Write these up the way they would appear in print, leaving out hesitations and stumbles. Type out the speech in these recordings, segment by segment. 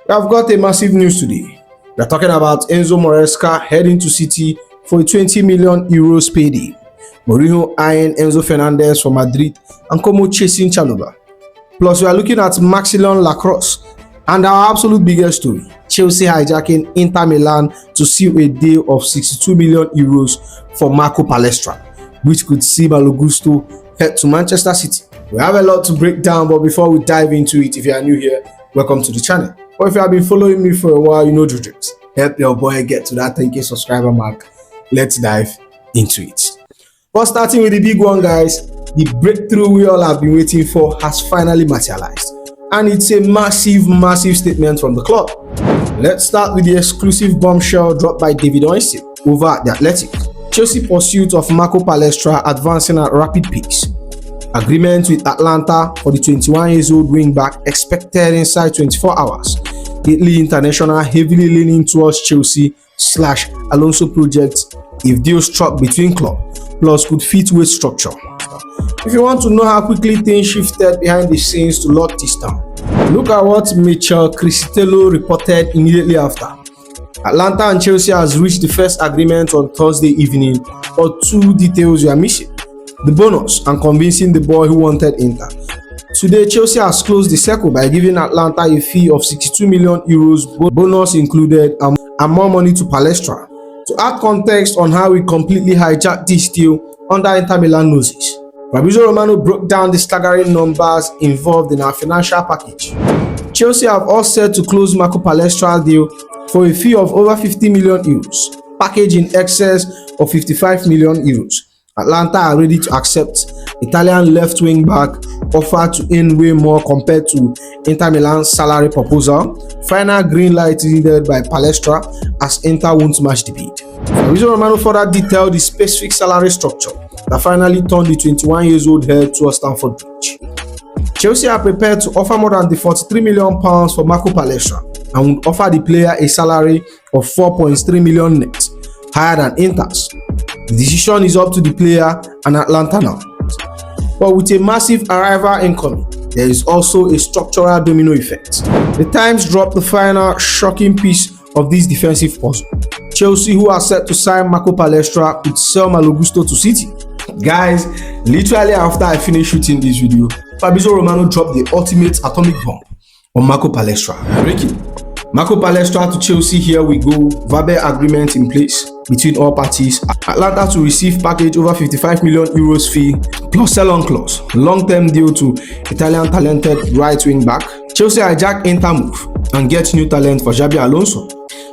I've got a massive news today. We're talking about Enzo Maresca heading to City for a 20 million euros payday. Mourinho eyeing Enzo Fernández for Madrid and Como chasing Chalobah. Plus, we are looking at Maximilian Lacrosse and our absolute biggest story, Chelsea hijacking Inter Milan to seal a deal of 62 million euros for Marco Palestra, which could see Malo Gusto head to Manchester City. We have a lot to break down, but before we dive into it, if you are new here, welcome to the channel. Or if you have been following me for a while, you know the tricks. Help your boy get to that 10k subscriber mark. Let's dive into it. But starting with the big one, guys, the breakthrough we all have been waiting for has finally materialized. And it's a massive statement from the club. Let's start with the exclusive bombshell dropped by David Oinstein over at The Athletic. Chelsea pursuit of Marco Palestra advancing at rapid pace. Agreement with Atlanta for the 21-year-old wing-back expected inside 24 hours. Italy international heavily leaning towards Chelsea/Alonso project if deal struck between club, plus could fit weight structure. If you want to know how quickly things shifted behind the scenes to lock this down, look at what Michel Cristelo reported immediately after. Atlanta and Chelsea has reached the first agreement on Thursday evening, but two details were missing: the bonus and convincing the boy who wanted Inter. Today, Chelsea has closed the circle by giving Atlanta a fee of 62 million euros, bonus included, and more money to Palestra. To add context on how we completely hijacked this deal under Inter Milan noses, Fabrizio Romano broke down the staggering numbers involved in our financial package. Chelsea have all set to close Marco Palestra deal for a fee of over 50 million euros, package in excess of 55 million euros. Atlanta are ready to accept Italian left wing back offer to earn way more compared to Inter Milan's salary proposal. Final green light is needed by Palestra as Inter won't match the bid. Fabrizio Romano further detailed the specific salary structure that finally turned the 21-year-old head towards Stamford Bridge. Chelsea are prepared to offer more than the £43 million for Marco Palestra and would offer the player a salary of 4.3 million net, higher than Inter's. The decision is up to the player and Atlanta now. But with a massive arrival incoming, there is also a structural domino effect. The Times dropped the final shocking piece of this defensive puzzle. Chelsea, who are set to sign Marco Palestra, could sell Malo Gusto to City. Guys, literally after I finished shooting this video, Fabrizio Romano dropped the ultimate atomic bomb on Marco Palestra. Breaking: Marco Palestra to Chelsea, here we go. Verbal agreement in place between all parties. Atlanta to receive package over 55 million euros fee plus sell-on clause. Long-term deal to Italian talented right wing back. Chelsea hijack Inter move and get new talent for Xabi Alonso.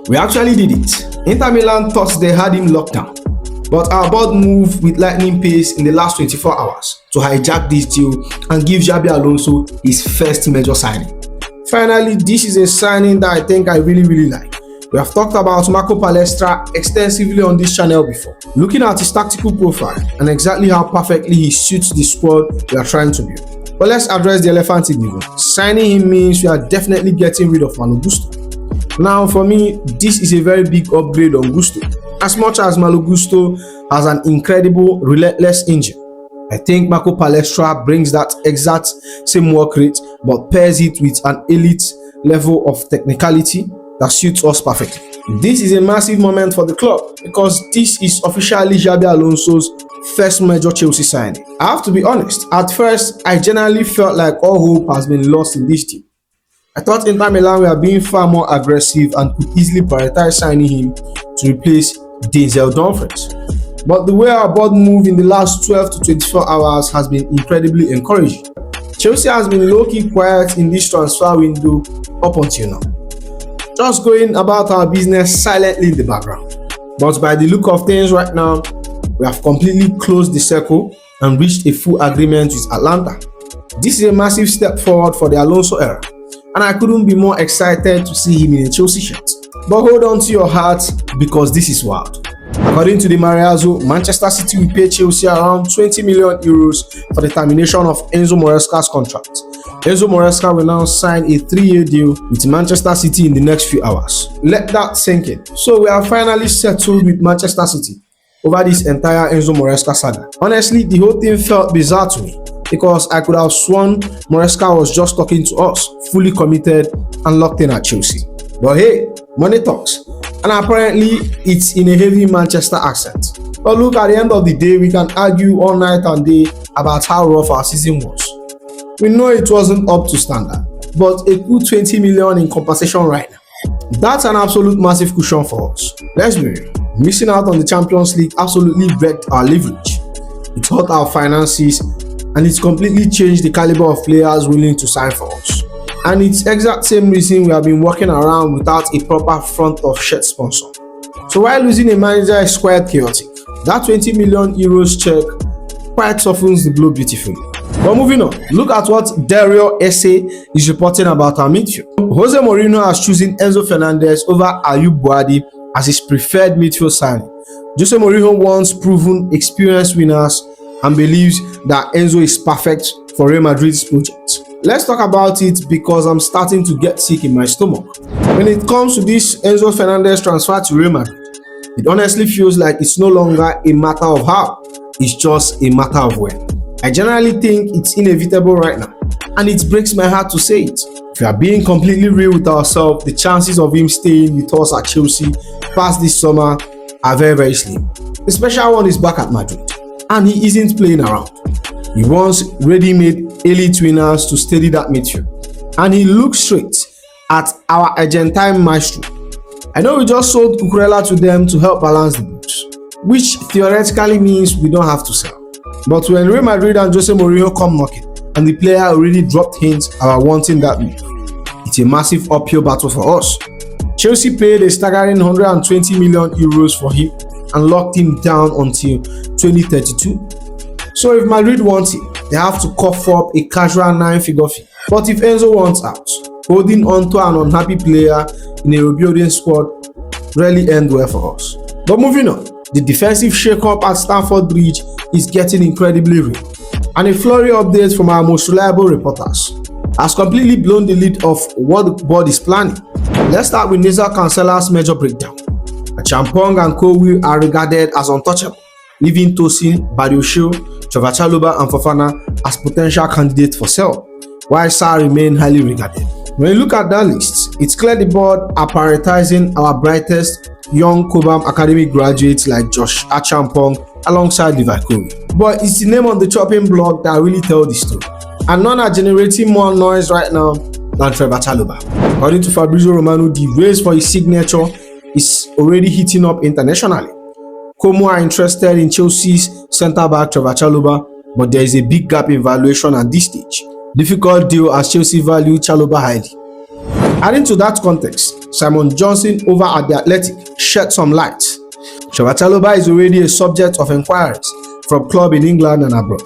We actually did it. Inter Milan thought they had him locked down, but our board moved with lightning pace in the last 24 hours to hijack this deal and give Xabi Alonso his first major signing. Finally, this is a signing that I think I really like. We have talked about Marco Palestra extensively on this channel before, looking at his tactical profile and exactly how perfectly he suits the squad we are trying to build. But let's address the elephant in the room. Signing him means we are definitely getting rid of Malo Gusto. Now, for me, this is a very big upgrade on Gusto. As much as Malo Gusto has an incredible, relentless engine, I think Marco Palestra brings that exact same work rate, but pairs it with an elite level of technicality that suits us perfectly. This is a massive moment for the club because this is officially Xabi Alonso's first major Chelsea signing. I have to be honest, at first I generally felt like all hope has been lost in this team. I thought Inter Milan were being far more aggressive and could easily prioritize signing him to replace Denzel Dumfries. But the way our board moved in the last 12 to 24 hours has been incredibly encouraging. Chelsea has been low-key quiet in this transfer window up until now, just going about our business silently in the background. But by the look of things right now, we have completely closed the circle and reached a full agreement with Atlanta. This is a massive step forward for the Alonso era, and I couldn't be more excited to see him in a Chelsea shirt. But hold on to your heart because this is wild. According to the Mariazzo, Manchester City will pay Chelsea around 20 million euros for the termination of Enzo Maresca's contract. Enzo Maresca will now sign a 3-year deal with Manchester City in the next few hours. Let that sink in. So we are finally settled with Manchester City over this entire Enzo Maresca saga. Honestly, the whole thing felt bizarre to me. because I could have sworn Maresca was just talking to us, fully committed and locked in at Chelsea. But hey, money talks, and apparently it's in a heavy Manchester accent. But look, at the end of the day, we can argue all night and day about how rough our season was. We know it wasn't up to standard, but a good 20 million in compensation right now, that's an absolute massive cushion for us. Let's be real, missing out on the Champions League absolutely wrecked our leverage. It hurt our finances, and it's completely changed the caliber of players willing to sign for us. And it's the exact same reason we have been walking around without a proper front of shirt sponsor. So while losing a manager is quite chaotic, that 20 million euros check quite softens the blow beautifully. But moving on, look at what Dario Esse is reporting about our midfield. José Mourinho has chosen Enzo Fernández over Ayyoub Bouaddi as his preferred midfield signing. José Mourinho wants proven, experienced winners and believes that Enzo is perfect for Real Madrid's project. Let's talk about it because I'm starting to get sick in my stomach. When it comes to this Enzo Fernández transfer to Real Madrid, it honestly feels like it's no longer a matter of how, it's just a matter of when. I generally think it's inevitable right now, and it breaks my heart to say it. If we are being completely real with ourselves, the chances of him staying with us at Chelsea past this summer are very, very slim. The special one is back at Madrid, and he isn't playing around. He wants ready-made elite winners to steady that midfield, and he looks straight at our Argentine maestro. I know we just sold Cucurella to them to help balance the books, which theoretically means we don't have to sell. But when Real Madrid and José Mourinho come knocking, and the player already dropped hints about wanting that move, it's a massive uphill battle for us. Chelsea paid a staggering 120 million euros for him and locked him down until 2032. So if Madrid wants him, they have to cough up a casual 9-figure fee. But if Enzo wants out, holding on to an unhappy player in a rebuilding squad rarely ends well for us. But moving on, the defensive shake-up at Stamford Bridge is getting incredibly real, and a flurry of updates from our most reliable reporters has completely blown the lead of what the board is planning. Let's start with Neza Cancella's major breakdown. Achampong and Kowi are regarded as untouchable, leaving Tosin, Badiosho, Chavachalobah and Fofana as potential candidates for sale, while Sarr remain highly regarded. When you look at that list, it's clear the board are prioritizing our brightest young Cobham Academy graduates like Josh Achampong alongside Levi Kowi. But it's the name on the chopping block that really tells the story, and none are generating more noise right now than Chavachalobah. According to Fabrizio Romano, the race for his signature is already heating up internationally. Como are interested in Chelsea's centre-back Chavachalobah, but there is a big gap in valuation at this stage. Difficult deal as Chelsea value Chalobah highly. Adding to that context, Simon Johnson over at the Athletic shed some light. Chalobah is already a subject of inquiries from clubs in England and abroad.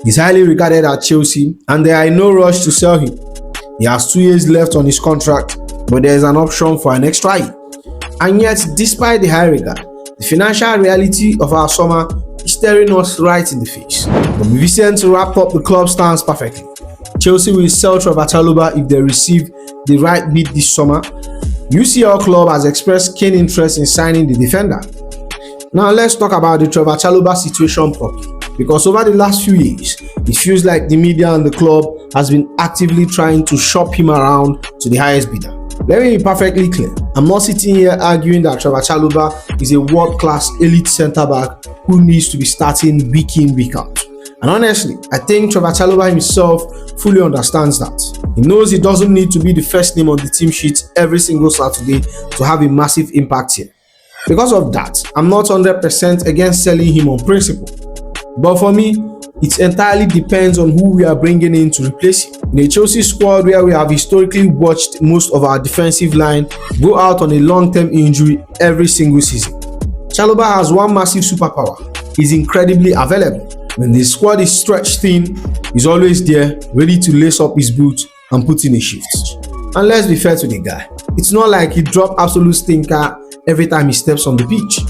He's highly regarded at Chelsea, and they are in no rush to sell him. He has 2 years left on his contract, but there is an option for an extra year. And yet, despite the high regard, the financial reality of our summer is staring us right in the face. But Vicente wrapped up the club stance perfectly. Chelsea will sell Chalobah if they receive the right bid this summer. UCL club has expressed keen interest in signing the defender. Now let's talk about the Chalobah situation properly, because over the last few years, it feels like the media and the club has been actively trying to shop him around to the highest bidder. Let me be perfectly clear, I'm not sitting here arguing that Chalobah is a world-class elite centre-back who needs to be starting week in, week out. And honestly, I think Chalobah himself fully understands that. He knows he doesn't need to be the first name on the team sheet every single Saturday to have a massive impact here. Because of that, I'm not 100% against selling him on principle. But for me, it entirely depends on who we are bringing in to replace him. In a Chelsea squad where we have historically watched most of our defensive line go out on a long-term injury every single season, Chalobah has one massive superpower. He's incredibly available. When the squad is stretched thin, he's always there, ready to lace up his boots and put in a shift. And let's be fair to the guy, it's not like he drops absolute stinker every time he steps on the pitch.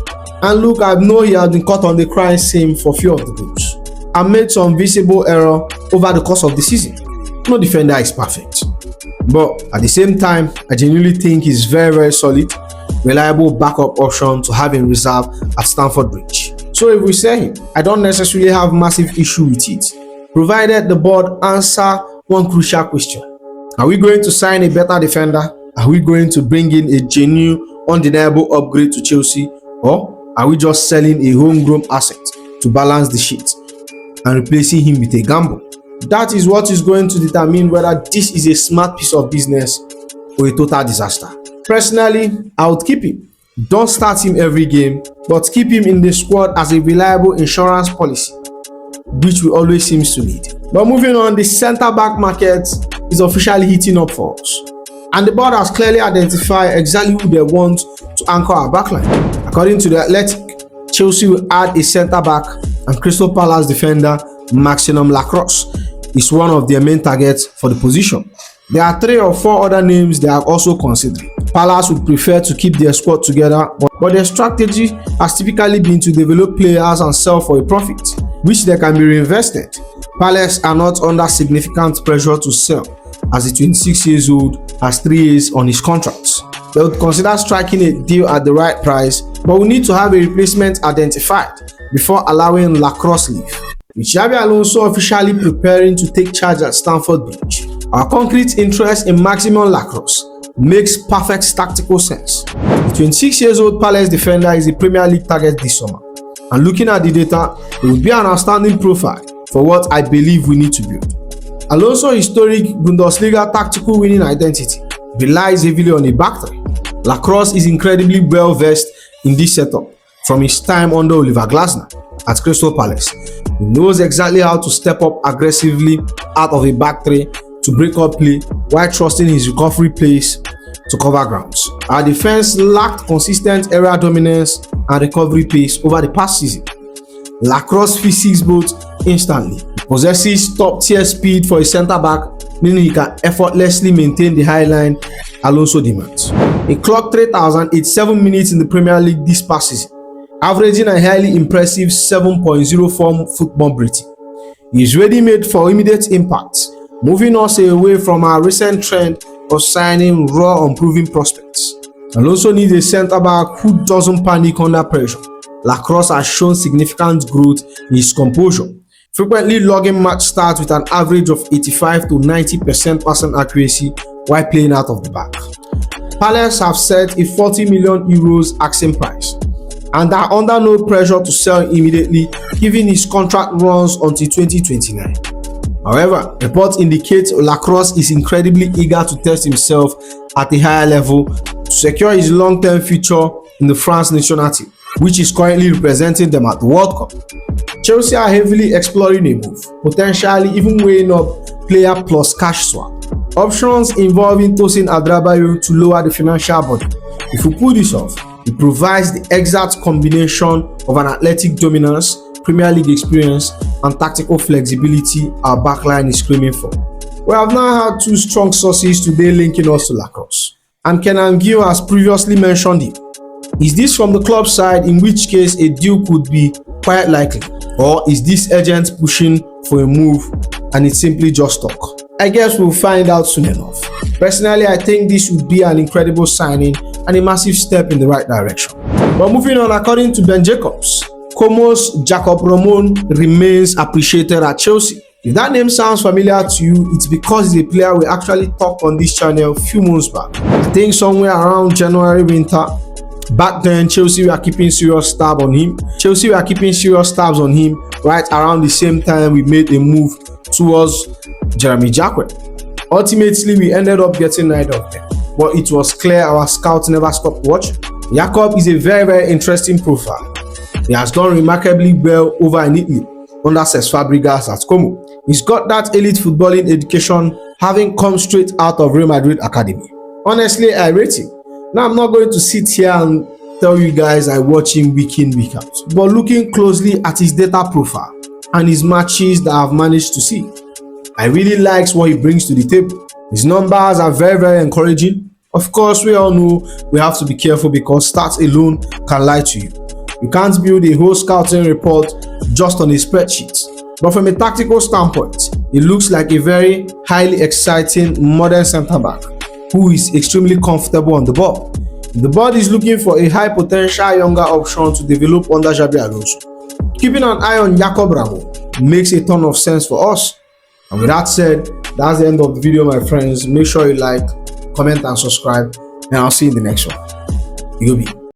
And look, I know he has been caught on the crime scene for few of the goals and made some visible error over the course of the season. No defender is perfect, but at the same time, I genuinely think he's very, very solid, reliable backup option to have in reserve at Stamford Bridge. So if we sell him, I don't necessarily have massive issue with it. provided the board answer one crucial question. Are we going to sign a better defender? Are we going to bring in a genuine, undeniable upgrade to Chelsea? Or are we just selling a homegrown asset to balance the sheet and replacing him with a gamble? That is what is going to determine whether this is a smart piece of business or a total disaster. Personally, I would keep him. Don't start him every game, but keep him in the squad as a reliable insurance policy, which we always seem to need. But moving on, the centre-back market is officially heating up for us, and the board has clearly identified exactly who they want to anchor our backline. According to The Athletic, Chelsea will add a centre-back, and Crystal Palace defender Maximum Lacrosse is one of their main targets for the position. There are 3 or 4 other names they are also considering. Palace would prefer to keep their squad together, but their strategy has typically been to develop players and sell for a profit, which they can be reinvested. Palace are not under significant pressure to sell, as the 26-year-old has 3 years on his contract. They would consider striking a deal at the right price, but we need to have a replacement identified before allowing Lacrosse leave. With Xabi Alonso officially preparing to take charge at Stamford Bridge, our concrete interest in Maximum Lacrosse makes perfect tactical sense. The 26-year-old Palace defender is a Premier League target this summer, and looking at the data, it would be an outstanding profile for what I believe we need to build. Alonso's historic Bundesliga tactical winning identity relies heavily on a back three. Lacrosse is incredibly well versed in this setup from his time under Oliver Glasner at Crystal Palace. He knows exactly how to step up aggressively out of a back three to break up play while trusting his recovery plays to cover grounds. Our defense lacked consistent area dominance and recovery pace over the past season. Lacrosse fixes both instantly. He possesses top-tier speed for a centre-back, meaning he can effortlessly maintain the high line Alonso demands. He clocked 3,087 minutes in the Premier League this past season, averaging a highly impressive 7.04 football rating. He is ready-made for immediate impact, moving us away from our recent trend of signing raw, unproven prospects. Alonso needs a centre-back who doesn't panic under pressure. Lacrosse has shown significant growth in his composure, frequently logging match starts with an average of 85 to 90% passing accuracy while playing out of the back. Palace have set a €40 million asking price and are under no pressure to sell immediately, given his contract runs until 2029. However, reports indicate Lacrosse is incredibly eager to test himself at a higher level to secure his long-term future in the France national team, which is currently representing them at the World Cup. Chelsea are heavily exploring a move, potentially even weighing up player plus cash swap options involving tossing Adrabayo to lower the financial burden. If we pull this off, it provides the exact combination of an athletic dominance, Premier League experience, and tactical flexibility our backline is screaming for. We have now had 2 strong sources today linking us to Lacrosse, and Kenan Gill has previously mentioned him. Is this from the club side, in which case a deal could be quite likely, or is this agent pushing for a move and it's simply just talk? I guess we'll find out soon enough. Personally, I think this would be an incredible signing and a massive step in the right direction. But moving on, according to Ben Jacobs, Como's Jacob Ramon remains appreciated at Chelsea. If that name sounds familiar to you, it's because he's a player we actually talked on this channel a few months back. I think somewhere around January winter. Back then, Chelsea were keeping serious tabs on him. Right around the same time we made a move towards Jeremy Jacquet. Ultimately, we ended up getting neither of them, but it was clear our scouts never stopped watching. Jacob is a very interesting profile. He has done remarkably well over in Italy under Cesc Fabregas at Como. He's got that elite footballing education, having come straight out of Real Madrid Academy. Honestly, I rate him. Now, I'm not going to sit here and tell you guys I watch him week in, week out, but looking closely at his data profile and his matches that I've managed to see, I really like what he brings to the table. His numbers are very encouraging. Of course, we all know we have to be careful because stats alone can lie to you. You can't build a whole scouting report just on a spreadsheet. But from a tactical standpoint, it looks like a very highly exciting modern centre-back who is extremely comfortable on the ball. The board is looking for a high potential younger option to develop under Xabi Alonso. Keeping an eye on Jacob Ramon, makes a ton of sense for us. And with that said, that's the end of the video, my friends. Make sure you like, comment, and subscribe, and I'll see you in the next one. You'll be.